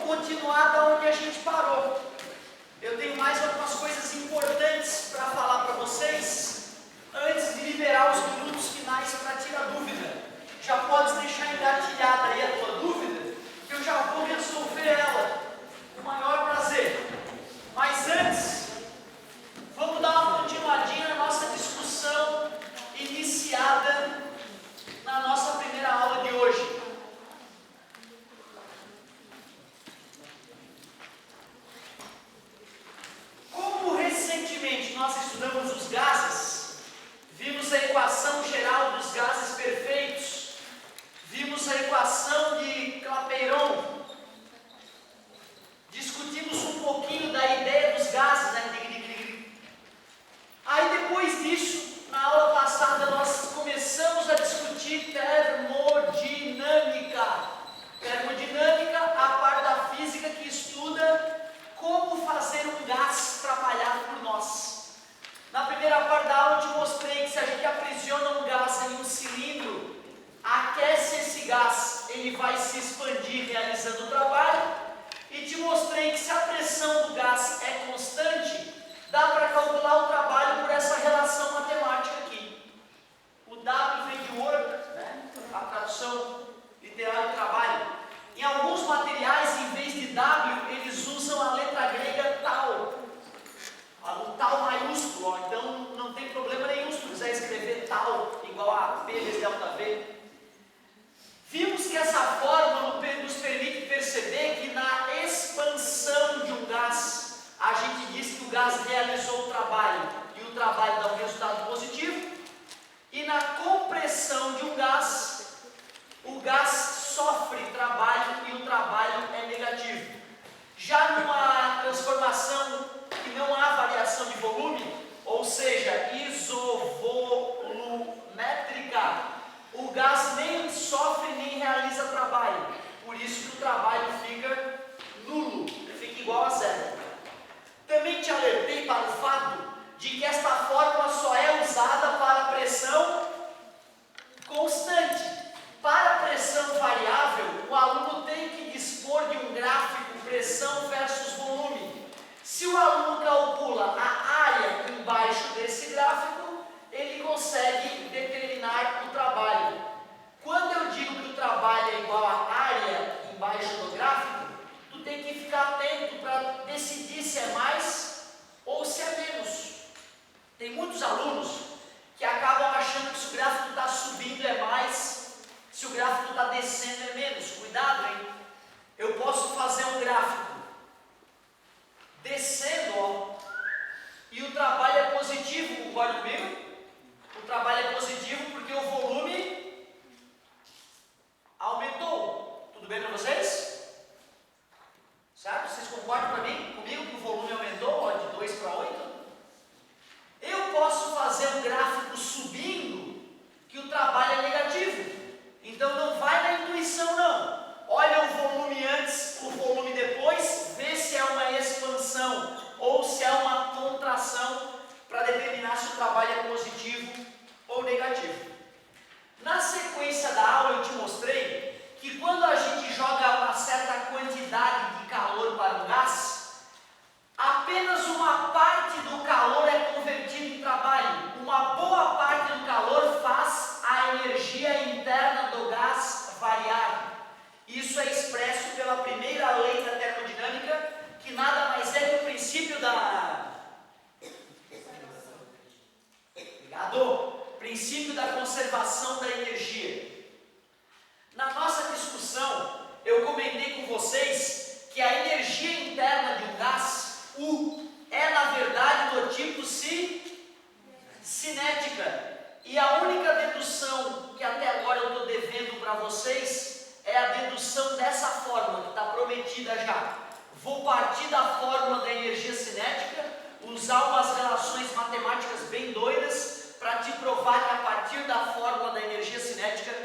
continuar da onde a gente parou. Eu tenho mais algumas coisas importantes para falar para vocês, antes de liberar os minutos finais para tirar dúvida. Já pode deixar engatilhada aí a tua dúvida, que eu já vou resolver ela com o maior prazer. Mas antes, vamos dar uma continuadinha na nossa discussão iniciada na nossa primeira aula de hoje. Como recentemente nós estudamos os gases, vimos a equação geral dos gases perfeitos, vimos a equação de Clapeyron, discutimos um pouquinho da ideia dos gases, né? Aí depois disso, na aula passada, nós começamos a discutir termodinâmica. Termodinâmica, a parte da física que estuda como fazer um gás trabalhar por nós. Na primeira parte da aula eu te mostrei que se a gente aprisiona um gás em um cilindro, aquece esse gás, ele vai se expandir realizando o trabalho. E te mostrei que se a pressão do gás é constante, dá para calcular o trabalho por essa relação matemática aqui. O W vem de work, né? A tradução literal do trabalho. Em alguns materiais, em vez de W, eles usam a letra grega tau. O tau maiúsculo, ó. Então não tem problema nenhum se tu quiser escrever tau igual a P vezes delta V. Vimos que essa fórmula nos permite perceber que na expansão de um gás, a gente diz que o gás realizou o trabalho e o trabalho dá um resultado positivo. E na compressão de um gás, o gás sofre trabalho e o trabalho é negativo. Já numa transformação que não há variação de volume, ou seja, isovolumétrica, o gás nem sofre nem realiza trabalho. Por isso que o trabalho fica nulo, fica igual a zero. Também te alertei para o fato de que esta fórmula só é usada para pressão constante. Para pressão variável, o aluno tem que dispor de um gráfico pressão versus volume. Se o aluno calcula a área embaixo desse gráfico, ele consegue determinar o trabalho. Quando eu digo que o trabalho é igual à área embaixo do gráfico, tu tem que ficar atento para decidir se é mais ou se é menos. Tem muitos alunos que acabam achando que se o gráfico está subindo é mais, se o gráfico está descendo é menos. Cuidado, hein? Eu posso fazer um gráfico descendo, ó, e o trabalho é positivo, concorda comigo? O trabalho é positivo porque o volume aumentou. Tudo bem para vocês? Certo? Vocês concordam comigo que o volume aumentou, ó, de 2 para 8? Eu posso fazer um gráfico subindo que o trabalho é negativo. Então não vai na intuição não. Olha o volume antes, o volume depois, vê se é uma expansão ou se é uma contração para determinar se o trabalho é positivo ou negativo. Na sequência da aula eu te mostrei que quando a gente joga uma certa quantidade de calor para um gás, apenas uma parte do calor é convertido em trabalho. Uma boa parte do calor faz a energia interna do gás variar. Isso é expresso pela primeira lei da termodinâmica, que nada mais é que o princípio da... princípio da conservação da energia. Na nossa discussão, eu comentei com vocês que a energia interna de um gás, U, é na verdade do tipo cinética. E a única dedução que até agora eu estou devendo para vocês é a dedução dessa fórmula que está prometida já. Vou partir da fórmula da energia cinética, usar umas relações matemáticas bem doidas para te provar que a partir da fórmula da energia cinética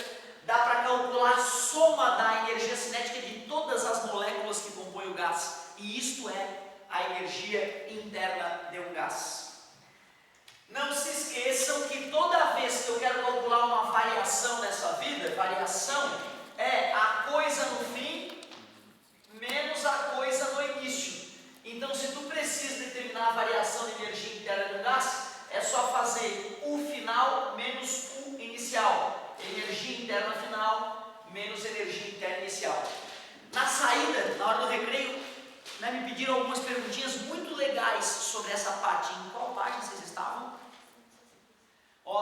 dá para calcular a soma da energia cinética de todas as moléculas que compõem o gás. E isto é a energia interna de um gás. Não se esqueçam que toda vez que eu quero calcular uma variação nessa vida, variação é a coisa no fim menos a pediram algumas perguntinhas muito legais sobre essa parte. Em qual página vocês estavam?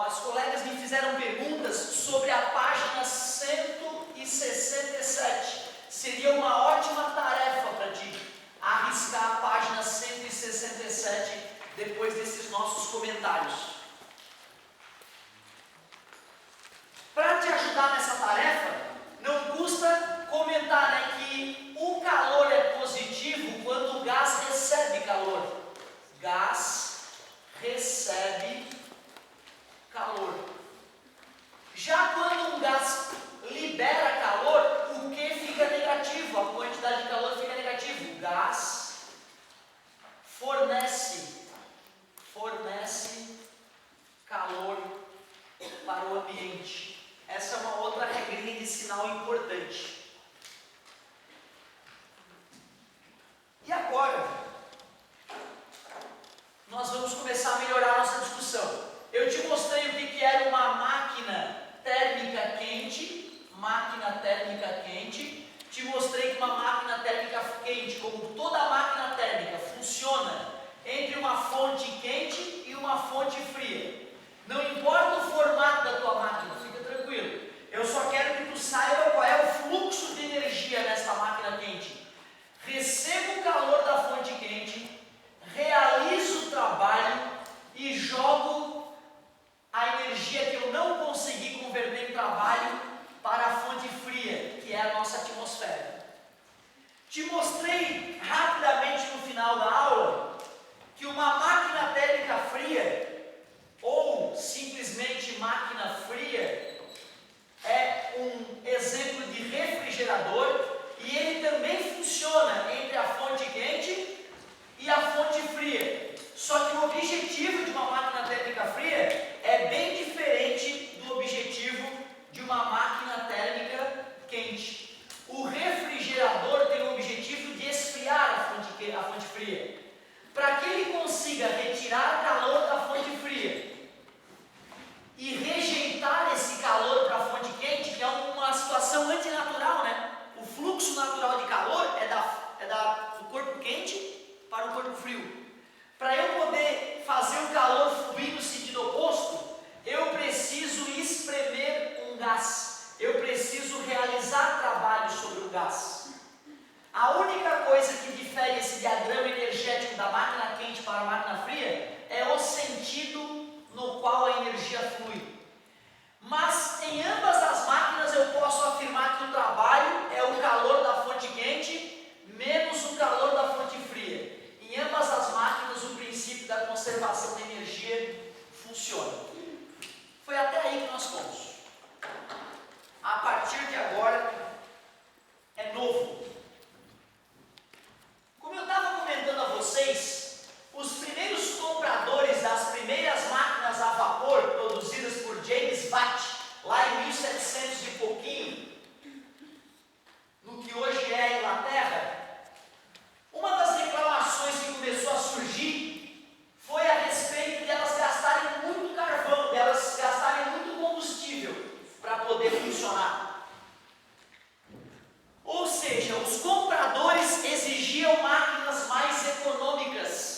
As colegas me fizeram perguntas sobre a página 167. Seria uma ótima tarefa para ti arriscar a página 167 depois desses nossos comentários. Para te ajudar nessa tarefa, não custa comentar, né, que o calor é positivo quando o gás recebe calor. Gás recebe calor. Já quando um gás libera calor, o que fica negativo? A quantidade de calor fica negativa. O gás fornece calor para o ambiente. Essa é uma outra regrinha de sinal importante. E agora, nós vamos começar a melhorar a nossa discussão. Eu te mostrei o que era uma máquina térmica quente. Te mostrei que uma máquina térmica quente, como toda máquina térmica, funciona entre uma fonte quente e uma fonte fria. Não importa o formato da tua máquina, fica tranquilo. Eu só quero que tu saiba qual é o fluxo de energia nessa máquina quente. Recebo o calor da fonte quente, realizo o trabalho e jogo a energia que eu não consegui converter em trabalho para a fonte fria, que é a nossa atmosfera. Te mostrei rapidamente no final da aula que uma máquina térmica fria, ou simplesmente máquina fria, é um exemplo de refrigerador, e ele também funciona entre a fonte quente e a fonte fria. Só que o objetivo de uma máquina térmica fria é bem diferente do objetivo de uma máquina térmica quente. O refrigerador tem o objetivo de esfriar a fonte fria. Para que ele consiga retirar calor da fonte fria e rejeitar esse calor para a fonte quente, que é uma situação antinatural, né? O fluxo natural de calor é do corpo quente para o corpo frio. Para eu poder fazer o calor fluir no sentido oposto, eu preciso espremer um gás. Eu preciso realizar trabalho sobre o gás. A única coisa que difere esse diagrama energético da máquina quente para a máquina fria é o sentido no qual a energia flui. Mas em ambas as máquinas eu posso afirmar que o trabalho é o calor da fonte quente menos o calor da fonte fria. Em ambas as máquinas o princípio da conservação da energia funciona. Foi até aí que nós fomos. A partir de agora é novo. Como eu estava comentando a vocês, os primeiros compradores das primeiras máquinas a vapor produzidas por James Watt, lá em 1700 e pouquinho, no que hoje é a Inglaterra, uma das reclamações que começou a surgir foi a respeito de elas gastarem muito carvão, de elas gastarem muito combustível para poder funcionar. Ou seja, os compradores exigiam máquinas mais econômicas.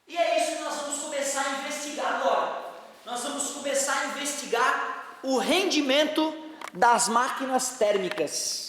E é isso que nós vamos começar a investigar agora. Nós vamos começar a investigar o rendimento das máquinas térmicas.